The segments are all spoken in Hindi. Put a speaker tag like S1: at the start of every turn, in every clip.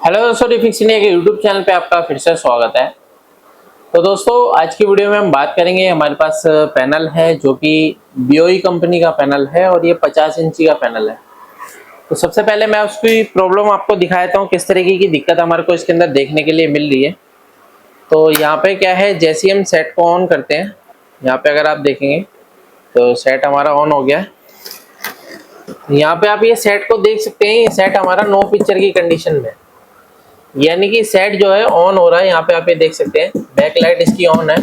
S1: हेलो दोस्तों, डिफिक्सिन के यूट्यूब चैनल पे आपका फिर से स्वागत है। तो दोस्तों, आज की वीडियो में हम बात करेंगे। हमारे पास पैनल है जो कि BOE कंपनी का पैनल है और ये 50 इंची का पैनल है। तो सबसे पहले मैं उसकी प्रॉब्लम आपको दिखा देता हूँ, किस तरीके की दिक्कत हमारे को इसके अंदर देखने के लिए मिल रही है। तो यहाँ पे क्या है, जैसे ही हम सेट को ऑन करते हैं, यहाँ पे अगर आप देखेंगे तो सेट हमारा ऑन हो गया है। यहाँ पे आप ये सेट को देख सकते हैं, ये सेट हमारा नो पिक्चर की कंडीशन में, यानी कि सेट जो है ऑन हो रहा है। यहाँ पे आप ये देख सकते हैं, बैक लाइट इसकी ऑन है,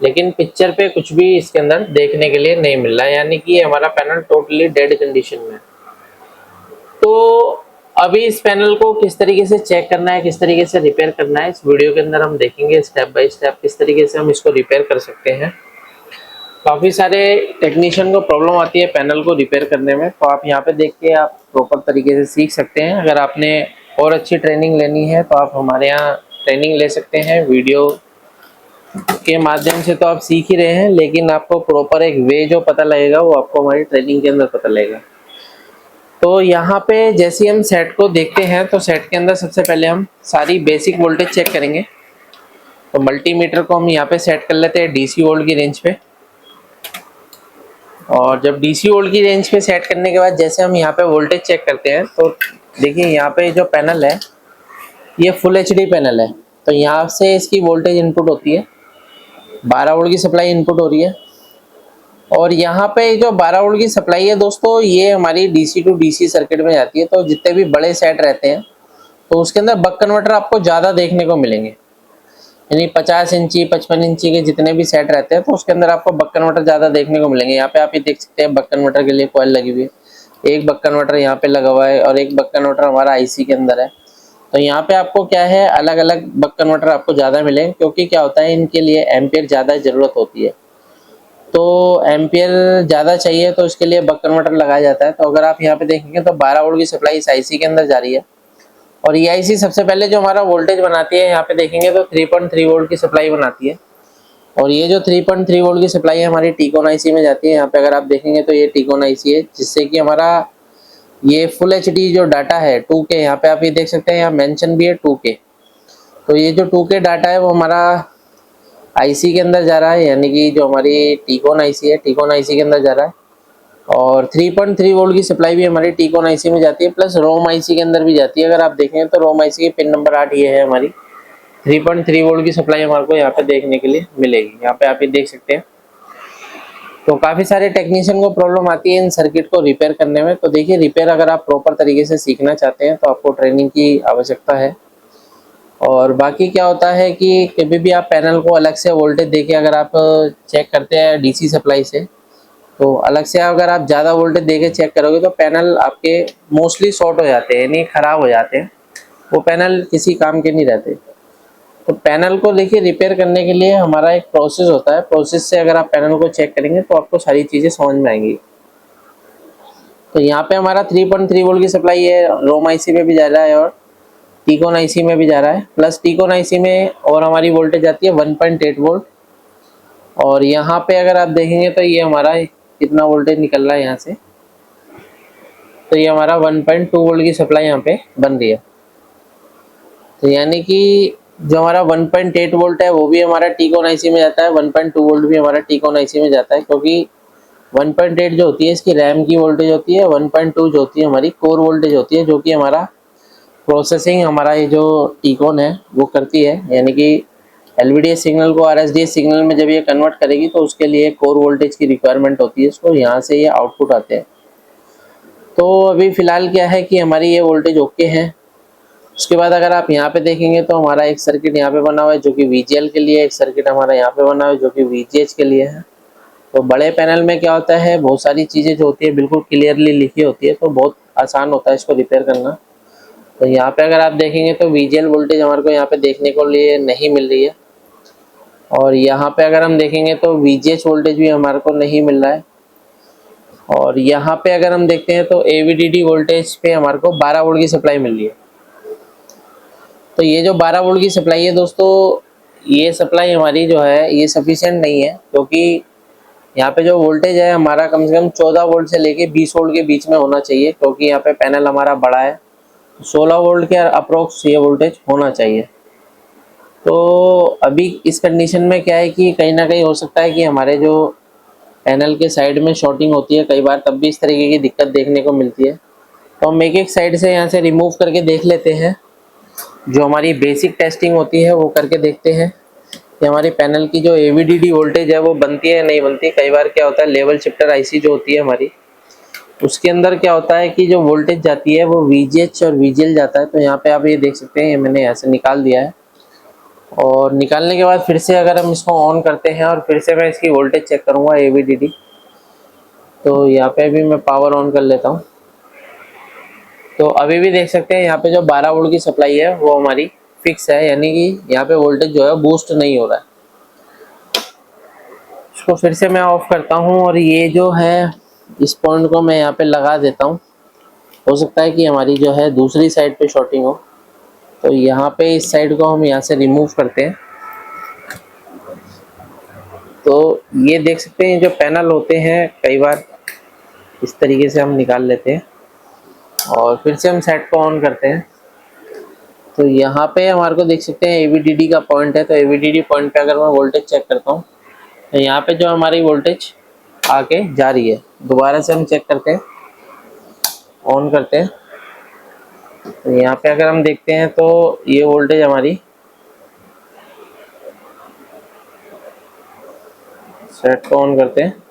S1: लेकिन पिक्चर पे कुछ भी इसके अंदर देखने के लिए नहीं मिल रहा है, यानी कि हमारा पैनल टोटली डेड कंडीशन में है। तो अभी इस पैनल को किस तरीके से चेक करना है, किस तरीके से रिपेयर करना है, इस वीडियो के अंदर हम देखेंगे स्टेप बाय स्टेप किस तरीके से हम इसको रिपेयर कर सकते हैं। काफ़ी सारे टेक्नीशियन को प्रॉब्लम आती है पैनल को रिपेयर करने में, तो आप यहाँ पे देख के आप प्रॉपर तरीके से सीख सकते हैं। अगर आपने और अच्छी ट्रेनिंग लेनी है तो आप हमारे यहाँ ट्रेनिंग ले सकते हैं। वीडियो के माध्यम से तो आप सीख ही रहे हैं, लेकिन आपको प्रॉपर एक वे जो पता लगेगा वो आपको हमारी ट्रेनिंग के अंदर पता लगेगा। तो यहाँ पे जैसे हम सेट को देखते हैं, तो सेट के अंदर सबसे पहले हम सारी बेसिक वोल्टेज चेक करेंगे। तो मल्टीमीटर को हम यहाँ पे सेट कर लेते हैं DC वोल्ट की रेंज पे। और जब DC वोल्ट की रेंज पे सेट करने के बाद जैसे हम यहाँ पे वोल्टेज चेक करते हैं, तो देखिए यहाँ पे जो पैनल है ये फुल HD पैनल है। तो यहाँ से इसकी वोल्टेज इनपुट होती है, 12 वोल्ट की सप्लाई इनपुट हो रही है। और यहाँ पे जो 12 वोल्ट की सप्लाई है दोस्तों, ये हमारी DC टू DC सर्किट में जाती है। तो जितने भी बड़े सेट रहते हैं तो उसके अंदर बक कन्वर्टर आपको ज़्यादा देखने को मिलेंगे, यानी 50 इंची 55 इंची के जितने भी सेट रहते हैं तो उसके अंदर आपको बक कन्वर्टर ज़्यादा देखने को मिलेंगे। यहाँ पे आप ये देख सकते हैं, बक कन्वर्टर के लिए कॉइल लगी हुई है, एक बक कन्वर्टर यहाँ पे लगा हुआ है और एक बक कन्वर्टर हमारा IC के अंदर है। तो यहाँ पे आपको क्या है, अलग अलग बक कन्वर्टर आपको ज़्यादा मिलेंगे, क्योंकि क्या होता है, इनके लिए एम्पियर ज़्यादा ज़रूरत होती है। तो एम्पियर ज़्यादा चाहिए तो इसके लिए बक कन्वर्टर लगाया जाता है। तो अगर आप यहाँ पे देखेंगे तो 12 वोल्ट की सप्लाई इस IC के अंदर जा रही है, और ये IC सबसे पहले जो हमारा वोल्टेज बनाती है, यहाँ पे देखेंगे तो 3.3 वोल्ट की सप्लाई बनाती है। और ये जो 3.3 वोल्ट की सप्लाई है हमारी टीकॉन IC में जाती है। यहाँ पे अगर आप देखेंगे तो ये टीकॉन IC है, जिससे कि हमारा ये फुल HD जो डाटा है 2K, यहाँ पे आप ये देख सकते हैं, यहाँ मेंशन भी है 2K। तो ये जो 2K डाटा है वो हमारा IC के अंदर जा रहा है, यानी कि जो हमारी टीकॉन IC है, टीकॉन IC के अंदर जा रहा है। और 3.3 वोल्ट की सप्लाई भी हमारी टीकॉन IC में जाती है, प्लस रोम IC के अंदर भी जाती है। अगर आप देखें तो रोम IC की पिन नंबर 8 ये है हमारी। 3.3 वोल्ट की सप्लाई हमारे को यहाँ पे देखने के लिए मिलेगी। यहाँ पे आप ये देख सकते हैं। तो काफ़ी सारे टेक्नीशियन को प्रॉब्लम आती है इन सर्किट को रिपेयर करने में। तो देखिए, रिपेयर अगर आप प्रॉपर तरीके से सीखना चाहते हैं तो आपको ट्रेनिंग की आवश्यकता है। और बाकी क्या होता है कि कभी भी आप पैनल को अलग से वोल्टेज देके अगर आप चेक करते हैं DC सप्लाई से, तो अलग से अगर आप ज़्यादा वोल्टेज देके चेक करोगे तो पैनल आपके मोस्टली शॉर्ट हो जाते हैं, यानी ख़राब हो जाते हैं। वो पैनल किसी काम के नहीं रहते। तो पैनल को देखिए, रिपेयर करने के लिए हमारा एक प्रोसेस होता है। प्रोसेस से अगर आप पैनल को चेक करेंगे तो आपको सारी चीज़ें समझ में आएंगी। तो यहाँ पे हमारा 3.3 वोल्ट की सप्लाई है, रोम IC में भी जा रहा है और टीकॉन IC में भी जा रहा है। प्लस टीकॉन IC में और हमारी वोल्टेज आती है 1.8 वोल्ट। और यहाँ पे अगर आप देखेंगे तो ये हमारा कितना वोल्टेज निकल रहा है यहाँ से, तो ये हमारा 1.2 वोल्ट की सप्लाई यहाँ पे बन रही है। तो यानी कि जो हमारा 1.8 वोल्ट है वो भी हमारा टीकॉन IC में जाता है, 1.2 वोल्ट भी हमारा टीकॉन IC में जाता है, क्योंकि 1.8 जो होती है इसकी रैम की वोल्टेज होती है, 1.2 जो होती है हमारी कोर वोल्टेज होती है, जो कि हमारा प्रोसेसिंग हमारा ये जो टीकॉन है वो करती है। यानी कि LVDS सिग्नल को RSDS सिग्नल में जब ये कन्वर्ट करेगी तो उसके लिए कोर वोल्टेज की रिक्वायरमेंट होती है, इसको यहाँ से ये आउटपुट आते हैं। तो अभी फ़िलहाल क्या है कि हमारी ये वोल्टेज ओके है। उसके बाद अगर आप यहाँ पे देखेंगे तो हमारा एक सर्किट यहाँ पे बना हुआ है जो कि VGL के लिए, एक सर्किट हमारा यहाँ पे बना हुआ है जो कि VGH के लिए है। तो बड़े पैनल में क्या होता है, बहुत सारी चीज़ें जो होती है बिल्कुल क्लियरली लिखी होती है, तो बहुत आसान होता है इसको रिपेयर करना। तो यहाँ पे अगर आप देखेंगे तो VGL वोल्टेज हमारे को यहाँ पे देखने को लिए नहीं मिल रही है। और यहाँ पे अगर हम देखेंगे तो VGH वोल्टेज भी हमारे को नहीं मिल रहा है। और यहाँ पे अगर हम देखते हैं तो AVDD वोल्टेज पे हमारे को 12 वोल्ट की सप्लाई मिल रही है। तो ये जो 12 वोल्ट की सप्लाई है दोस्तों, ये सप्लाई हमारी जो है ये सफिशिएंट नहीं है, क्योंकि यहाँ पे जो वोल्टेज है हमारा कम से कम 14 वोल्ट से लेके 20 वोल्ट के बीच में होना चाहिए, क्योंकि यहाँ पे पैनल हमारा बड़ा है 16 वोल्ट के अप्रोक्स ये वोल्टेज होना चाहिए। तो अभी इस कंडीशन में क्या है कि कहीं ना कहीं हो सकता है कि हमारे जो पैनल के साइड में शॉर्टिंग होती है कई बार, तब भी इस तरीके की दिक्कत देखने को मिलती है। तो हम एक एक साइड से यहाँ से रिमूव करके देख लेते हैं। जो हमारी बेसिक टेस्टिंग होती है वो करके देखते हैं कि हमारी पैनल की जो AVDD वोल्टेज है वो बनती है या नहीं बनती। कई बार क्या होता है, लेवल शिफ्टर IC जो होती है हमारी, उसके अंदर क्या होता है कि जो वोल्टेज जाती है वो VGH और VGL जाता है। तो यहाँ पे आप ये देख सकते हैं, ये मैंने ऐसे निकाल दिया है। और निकालने के बाद फिर से अगर हम इसको ऑन करते हैं और फिर से मैं इसकी वोल्टेज चेक करूँगा AVDD, तो यहाँ पे भी मैं पावर ऑन कर लेता हूँ। तो अभी भी देख सकते हैं यहाँ पे जो 12 वोल्ट की सप्लाई है वो हमारी फिक्स है, यानी कि यहाँ पे वोल्टेज जो है बूस्ट नहीं हो रहा है। इसको फिर से मैं ऑफ करता हूँ और ये जो है इस पॉइंट को मैं यहाँ पे लगा देता हूँ। हो सकता है कि हमारी जो है दूसरी साइड पे शॉर्टिंग हो। तो यहाँ पे इस साइड को हम यहाँ से रिमूव करते हैं। तो ये देख सकते हैं जो पैनल होते हैं कई बार इस तरीके से हम निकाल लेते हैं और फिर से हम सेट को ऑन करते हैं। तो यहाँ पे हमारे को देख सकते हैं AVDD का पॉइंट है। तो AVDD पॉइंट पे अगर मैं वोल्टेज चेक करता हूँ तो यहाँ पे जो हमारी वोल्टेज आके जा रही है। दोबारा से हम चेक करते हैं, ऑन करते हैं। तो यहाँ पे अगर हम देखते हैं तो ये वोल्टेज हमारी, सेट को ऑन करते हैं।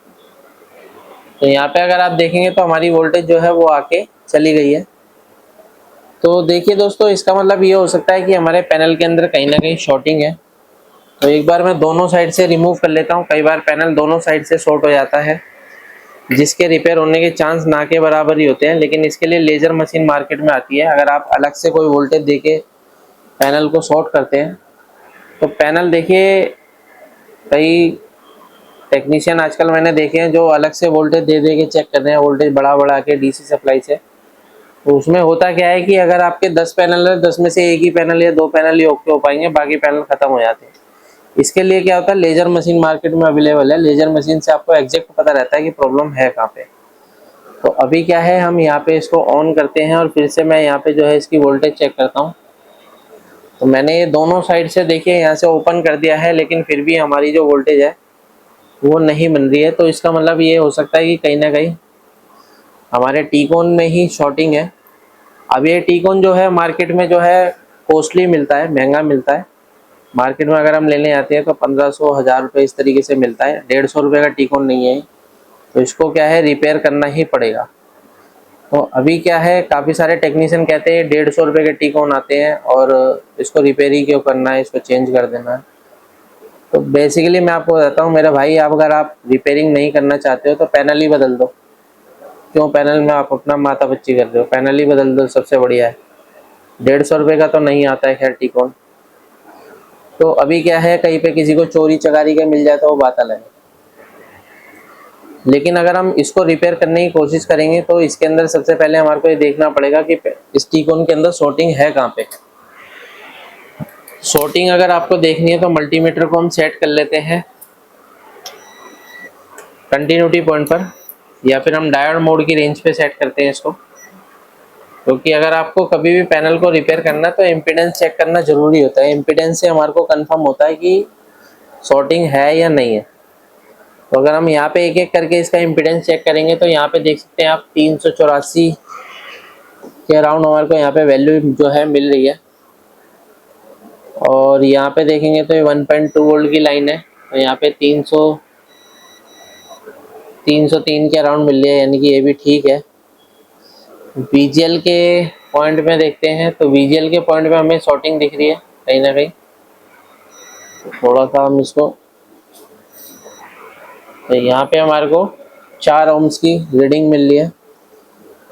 S1: तो यहाँ पे अगर आप देखेंगे तो हमारी वोल्टेज जो है वो आके चली गई है। तो देखिए दोस्तों, इसका मतलब ये हो सकता है कि हमारे पैनल के अंदर कहीं ना कहीं शॉर्टिंग है। तो एक बार मैं दोनों साइड से रिमूव कर लेता हूँ। कई बार पैनल दोनों साइड से शॉर्ट हो जाता है, जिसके रिपेयर होने के चांस ना के बराबर ही होते हैं। लेकिन इसके लिए लेजर मशीन मार्केट में आती है। अगर आप अलग से कोई वोल्टेज देके पैनल को शॉर्ट करते हैं तो पैनल, देखिए कई टेक्नीशियन आजकल मैंने देखे हैं जो अलग से वोल्टेज दे दे के चेक कर रहे हैं, वोल्टेज बढ़ा बढ़ा के DC सप्लाई से। तो उसमें होता क्या है कि अगर आपके 10 पैनल है, 10 में से एक ही पैनल या 2 पैनल ही ओके हो पाएंगे, बाकी पैनल खत्म हो जाते हैं। इसके लिए क्या होता है, लेजर मशीन मार्केट में अवेलेबल है। लेजर मशीन से आपको एग्जैक्ट पता रहता है कि प्रॉब्लम है कहाँ पे। तो अभी क्या है, हम यहाँ पे इसको ऑन करते हैं और फिर से मैं यहाँ पे जो है इसकी वोल्टेज चेक करता हूँ। तो मैंने ये दोनों साइड से देखिए यहाँ से ओपन कर दिया है, लेकिन फिर भी हमारी जो वोल्टेज है वो नहीं बन रही है। तो इसका मतलब ये हो सकता है कि कहीं ना कहीं हमारे टीकोन में ही शॉर्टिंग है। अब ये टीकोन जो है मार्केट में जो है कॉस्टली मिलता है, महंगा मिलता है। मार्केट में अगर हम लेने आते हैं तो 1500 1000 रुपये इस तरीके से मिलता है। 150 रुपये का टीकोन नहीं है। तो इसको क्या है, रिपेयर करना ही पड़ेगा। तो अभी क्या है, काफ़ी सारे टेक्नीशियन कहते हैं 150 रुपये के टीकोन आते हैं और इसको रिपेयर ही क्यों करना है, इसको चेंज कर देना है। तो बेसिकली मैं आपको बताता हूँ मेरे भाई, आप अगर आप रिपेयरिंग नहीं करना चाहते हो तो पैनल ही बदल दो। क्यों पैनल में आप अपना माथा पच्ची कर रहे हो, पैनल ही बदल दो, सबसे बढ़िया है। 150 रुपये का तो नहीं आता है खैर टीकोन। तो अभी क्या है, कहीं पे किसी को चोरी चकारी का मिल जाए तो वो बात अलग है। लेकिन अगर हम इसको रिपेयर करने की कोशिश करेंगे तो इसके अंदर सबसे पहले हमारे को ये देखना पड़ेगा कि इस टीकोन के अंदर शॉर्टिंग है कहाँ पे। शॉर्टिंग अगर आपको देखनी है तो मल्टीमीटर को हम सेट कर लेते हैं कंटिन्यूटी पॉइंट पर, या फिर हम डायोड मोड की रेंज पे सेट करते हैं इसको। क्योंकि अगर आपको कभी भी पैनल को रिपेयर करना है तो इम्पीडेंस चेक करना जरूरी होता है। इम्पीडेंस से हमारे को कंफर्म होता है कि शॉर्टिंग है या नहीं है। तो अगर हम यहाँ पे एक एक करके इसका इम्पीडेंस चेक करेंगे तो यहाँ पे देख सकते हैं आप 384 के अराउंड हमारे को यहाँ पे वैल्यू जो है मिल रही है। और यहाँ पे देखेंगे तो ये 1.2 वोल्ट की लाइन है। तो यहाँ पे 303 के अराउंड मिल रही है, यानी कि ये भी ठीक है। VGL के पॉइंट में देखते हैं तो VGL के पॉइंट में हमें शॉर्टिंग दिख रही है कहीं ना कहीं। तो थोड़ा सा हम इसको, तो यहाँ पे हमारे को 4 ohms की रीडिंग मिल रही है।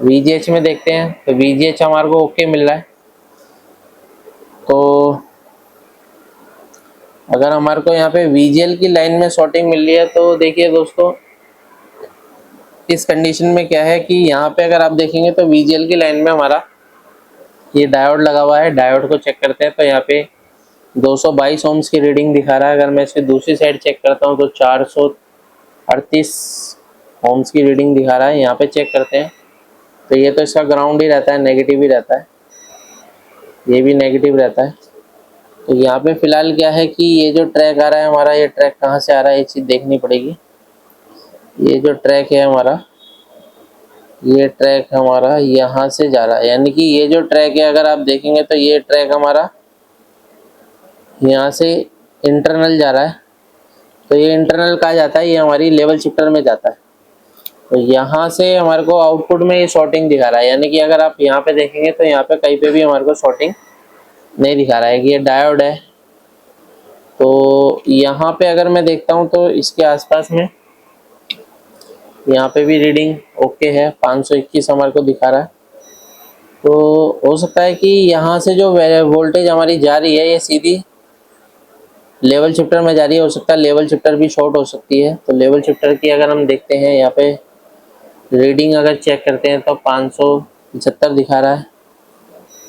S1: VGH में देखते हैं तो VGH हमारे को ओके मिल रहा है। तो अगर हमारे को यहाँ पे VGL की लाइन में शॉर्टिंग मिल रही है तो देखिए दोस्तों, इस कंडीशन में क्या है कि यहाँ पे अगर आप देखेंगे तो VGL की लाइन में हमारा ये डायोड लगा हुआ है। डायोड को चेक करते हैं तो यहाँ पे 222 ohms की रीडिंग दिखा रहा है। अगर मैं इसकी दूसरी साइड चेक करता हूँ तो 438 ohms की रीडिंग दिखा रहा है। यहाँ पे चेक करते हैं तो ये तो इसका ग्राउंड ही रहता है, नेगेटिव ही रहता है। ये भी नेगेटिव रहता है। तो यहाँ पे फिलहाल क्या है कि ये जो ट्रैक आ रहा है हमारा, ये ट्रैक कहाँ से आ रहा है ये चीज़ देखनी पड़ेगी। ये जो ट्रैक है हमारा, ये ट्रैक हमारा यहाँ से जा रहा है, यानी कि ये जो ट्रैक है अगर आप देखेंगे तो ये ट्रैक हमारा यहाँ से इंटरनल जा रहा है। तो ये इंटरनल कहाँ जाता है, ये हमारी लेवल शिफ्टर में जाता है। तो यहाँ से हमारे को आउटपुट में ये शॉर्टिंग दिखा रहा है, यानी कि अगर आप यहाँ पे देखेंगे तो यहाँ पे कहीं पे भी हमारे को शॉर्टिंग नहीं दिखा रहा है कि ये डायोड है। तो यहाँ पे अगर मैं देखता हूँ तो इसके आसपास में यहाँ पे भी रीडिंग ओके है, 521 हमारे को दिखा रहा है। तो हो सकता है कि यहाँ से जो वोल्टेज हमारी जा रही है ये सीधी लेवल शिफ्टर में जा रही है। हो सकता है लेवल शिफ्टर भी शॉर्ट हो सकती है। तो लेवल शिफ्टर की अगर हम देखते हैं, यहाँ पे रीडिंग अगर चेक करते हैं तो 575 दिखा रहा है।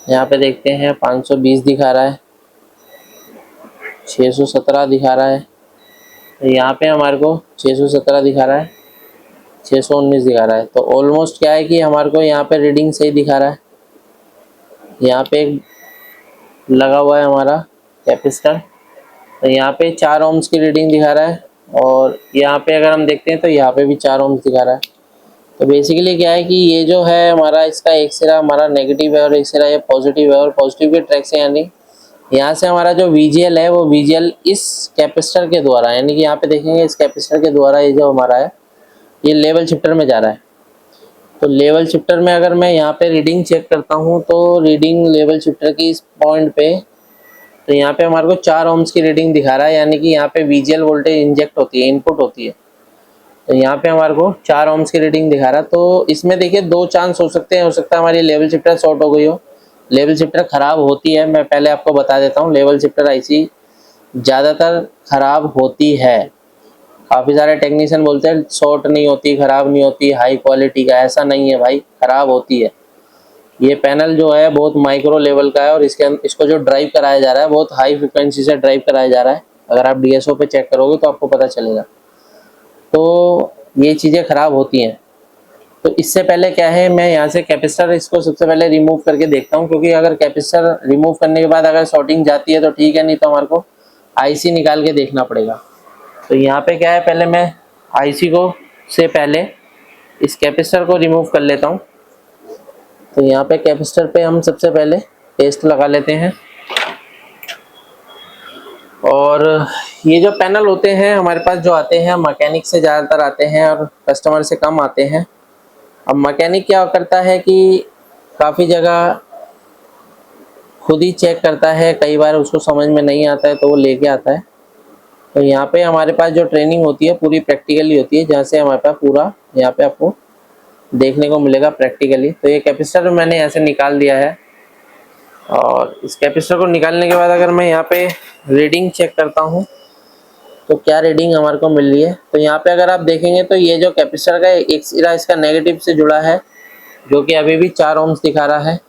S1: यहाँ पे देखते हैं 520 दिखा रहा है, 617 दिखा रहा है। तो यहाँ पे हमारे को 617 दिखा रहा है, 619 दिखा रहा है। तो ऑलमोस्ट क्या है कि हमारे को यहाँ पे रीडिंग सही दिखा रहा है। यहाँ पे लगा हुआ है हमारा कैपेसिटर, तो यहाँ पे 4 ओम्स की रीडिंग दिखा रहा है। और यहाँ पे अगर हम देखते हैं तो यहाँ पे भी 4 ओम्स दिखा रहा है। तो बेसिकली क्या है कि ये जो है हमारा, इसका एक सिरा हमारा नेगेटिव है और एक सिरा ये पॉजिटिव है। और पॉजिटिव के ट्रैक से यानी यहाँ से हमारा जो VGL है वो VGL इस कैपेसिटर के द्वारा, यानी कि यहाँ पे देखेंगे इस कैपेसिटर के द्वारा ये जो हमारा है ये लेवल शिफ्टर में जा रहा है। तो लेवल शिफ्टर में अगर मैं यहाँ पे रीडिंग चेक करता हूँ तो रीडिंग लेवल शिफ्टर की इस पॉइंट पे, तो यहाँ पे हमारे को 4 ओम्स की रीडिंग दिखा रहा है, यानी कि यहाँ पे VGL वोल्टेज इंजेक्ट होती है, इनपुट होती है। तो यहाँ पे हमारे को 4 ओम्स की रीडिंग दिखा रहा है। तो इसमें देखिए 2 चांस हो सकते हैं। हो सकता है हमारी लेवल शिफ्टर शॉर्ट हो गई हो, लेवल शिफ्टर खराब होती है। मैं पहले आपको बता देता हूँ, लेवल शिफ्टर IC ज़्यादातर खराब होती है। काफ़ी सारे टेक्नीशियन बोलते हैं शॉर्ट नहीं होती, खराब नहीं होती, हाई क्वालिटी का। ऐसा नहीं है भाई, खराब होती है। ये पैनल जो है बहुत माइक्रो लेवल का है और इसको जो ड्राइव कराया जा रहा है बहुत हाई फ्रिक्वेंसी से ड्राइव कराया जा रहा है। अगर आप DSO पे चेक करोगे तो आपको पता चलेगा। तो ये चीज़ें खराब होती हैं। तो इससे पहले क्या है, मैं यहाँ से कैपेसिटर इसको सबसे पहले रिमूव करके देखता हूँ, क्योंकि अगर कैपेसिटर रिमूव करने के बाद अगर शॉर्टिंग जाती है तो ठीक है, नहीं तो हमारे को IC निकाल के देखना पड़ेगा। तो यहाँ पे क्या है, पहले मैं IC को से पहले इस कैपेसिटर को रिमूव कर लेता हूँ। तो यहाँ पे कैपेसिटर पे हम सबसे पहले पेस्ट लगा लेते हैं। और ये जो पैनल होते हैं हमारे पास जो आते हैं, मैकेनिक से ज़्यादातर आते हैं और कस्टमर से कम आते हैं। अब मैकेनिक क्या करता है कि काफ़ी जगह खुद ही चेक करता है, कई बार उसको समझ में नहीं आता है तो वो लेके आता है। तो यहाँ पे हमारे पास जो ट्रेनिंग होती है पूरी प्रैक्टिकली होती है, जहाँ से हमारे पास पूरा यहाँ पे आपको देखने को मिलेगा प्रैक्टिकली। तो ये कैपेसिटर मैंने ऐसे निकाल दिया है। और इस कैपेसिटर को निकालने के बाद अगर मैं यहाँ पे रीडिंग चेक करता हूँ तो क्या रीडिंग हमारे को मिल रही है। तो यहाँ पे अगर आप देखेंगे तो ये जो कैपेसिटर का एक सिरा इसका नेगेटिव से जुड़ा है, जो कि अभी भी 4 ओम्स दिखा रहा है।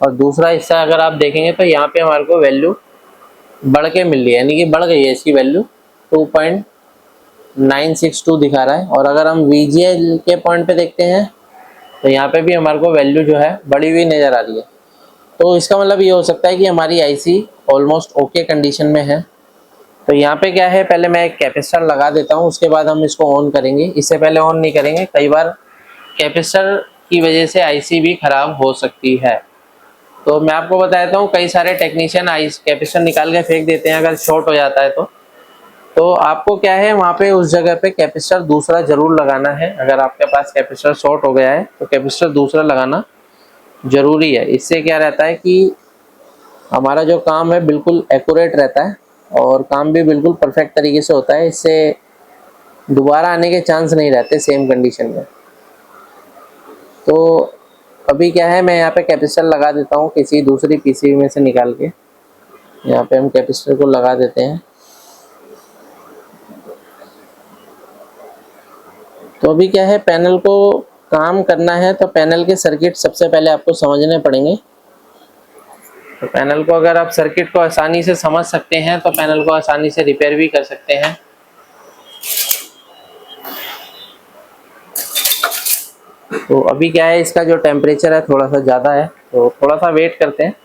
S1: और दूसरा हिस्सा अगर आप देखेंगे तो यहाँ पे हमारे को वैल्यू बढ़ के मिल रही है, यानी कि बढ़ गई है इसकी वैल्यू, 2.962 दिखा रहा है। और अगर हम VGL के पॉइंट पे देखते हैं तो यहाँ पे भी हमारे को वैल्यू जो है बढ़ी हुई नज़र आ रही है। तो इसका मतलब ये हो सकता है कि हमारी IC ऑलमोस्ट ओके कंडीशन में है। तो यहाँ पे क्या है, पहले मैं एक कैपेसिटर लगा देता हूँ, उसके बाद हम इसको ऑन करेंगे। इससे पहले ऑन नहीं करेंगे, कई बार कैपेसिटर की वजह से IC भी खराब हो सकती है। तो मैं आपको बता देता हूँ, कई सारे टेक्नीशियन कैपेसिटर निकाल के फेंक देते हैं अगर शॉर्ट हो जाता है तो आपको क्या है, वहाँ पे उस जगह पे कैपेसिटर दूसरा जरूर लगाना है। अगर आपके पास कैपेसिटर शॉर्ट हो गया है तो कैपेसिटर दूसरा लगाना जरूरी है। इससे क्या रहता है कि हमारा जो काम है बिल्कुल एक्यूरेट रहता है और काम भी बिल्कुल परफेक्ट तरीके से होता है। इससे दोबारा आने के चांस नहीं रहते सेम कंडीशन में। तो अभी क्या है, मैं यहाँ पे कैपेसिटर लगा देता हूँ किसी दूसरी PCB में से निकाल के। यहाँ पे हम कैपेसिटर को लगा देते हैं। तो अभी क्या है, पैनल को काम करना है तो पैनल के सर्किट सबसे पहले आपको समझने पड़ेंगे। तो पैनल को अगर आप सर्किट को आसानी से समझ सकते हैं तो पैनल को आसानी से रिपेयर भी कर सकते हैं। तो अभी क्या है, इसका जो टेम्परेचर है थोड़ा सा ज़्यादा है, तो थोड़ा सा वेट करते हैं।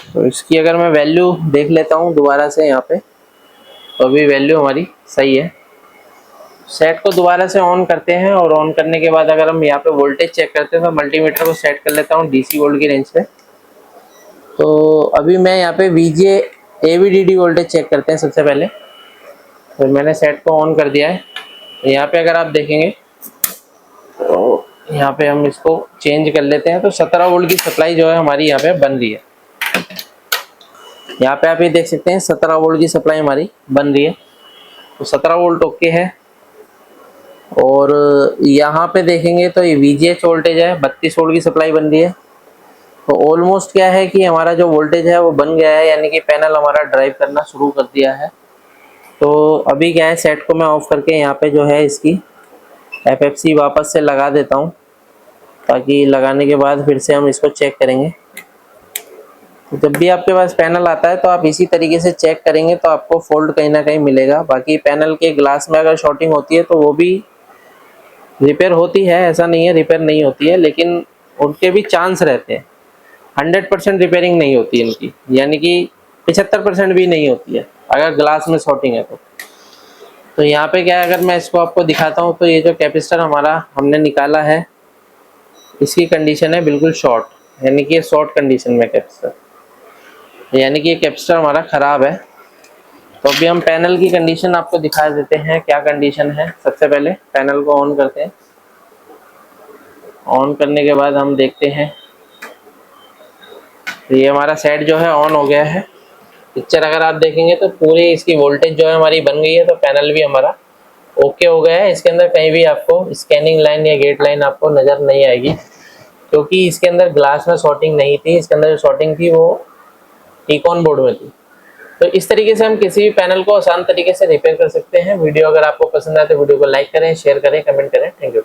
S1: तो इसकी अगर मैं वैल्यू देख लेता हूँ दोबारा से यहाँ पे, तो अभी वैल्यू हमारी सही है। सेट को दोबारा से ऑन करते हैं और ऑन करने के बाद अगर हम यहाँ पे वोल्टेज चेक करते हैं तो मल्टीमीटर को सेट कर लेता हूँ डीसी वोल्ट की रेंज पे। तो अभी मैं यहाँ पे वीजे एवीडीडी वोल्टेज चेक करते हैं सबसे पहले। तो मैंने सेट को ऑन कर दिया है। तो यहाँ पे अगर आप देखेंगे तो यहाँ पे हम इसको चेंज कर लेते हैं। तो 17 वोल्ट की सप्लाई जो है हमारी यहाँ पे बन रही है। यहाँ पे आप ये देख सकते हैं 17 वोल्ट की सप्लाई हमारी बन रही है। तो 17 वोल्ट ओके है। और यहाँ पे देखेंगे तो ये वीजीएच वोल्टेज है, 32 वोल्ट की सप्लाई बन रही है। तो ऑलमोस्ट क्या है कि हमारा जो वोल्टेज है वो बन गया है, यानी कि पैनल हमारा ड्राइव करना शुरू कर दिया है। तो अभी क्या है, सेट को मैं ऑफ करके यहाँ पे जो है इसकी एफएफसी वापस से लगा देता हूँ, ताकि लगाने के बाद फिर से हम इसको चेक करेंगे। तो जब भी आपके पास पैनल आता है तो आप इसी तरीके से चेक करेंगे तो आपको फॉल्ट कहीं ना कहीं मिलेगा। बाकी पैनल के ग्लास में अगर शॉर्टिंग होती है तो वो भी रिपेयर होती है, ऐसा नहीं है रिपेयर नहीं होती है, लेकिन उनके भी चांस रहते हैं। 100% रिपेयरिंग नहीं होती इनकी, यानी कि 75% भी नहीं होती है अगर ग्लास में शॉर्टिंग है तो यहाँ पे क्या है, अगर मैं इसको आपको दिखाता हूँ तो ये जो कैपेसिटर हमारा हमने निकाला है इसकी कंडीशन है बिल्कुल शॉर्ट, यानी कि ये शॉर्ट कंडीशन में कैपेसिटर, यानी कि ये कैपेसिटर हमारा ख़राब है। तो अभी हम पैनल की कंडीशन आपको दिखा देते हैं क्या कंडीशन है। सबसे पहले पैनल को ऑन करते हैं। ऑन करने के बाद हम देखते हैं ये हमारा सेट जो है ऑन हो गया है। पिक्चर अगर आप देखेंगे तो पूरी इसकी वोल्टेज जो है हमारी बन गई है। तो पैनल भी हमारा ओके हो गया है। इसके अंदर कहीं भी आपको स्कैनिंग लाइन या गेट लाइन आपको नज़र नहीं आएगी, क्योंकि इसके अंदर ग्लास में शॉर्टिंग नहीं थी। इसके अंदर जो शॉर्टिंग थी वो टीकॉन बोर्ड में थी। तो इस तरीके से हम किसी भी पैनल को आसान तरीके से रिपेयर कर सकते हैं। वीडियो अगर आपको पसंद आए तो वीडियो को लाइक करें, शेयर करें, कमेंट करें। Thank you.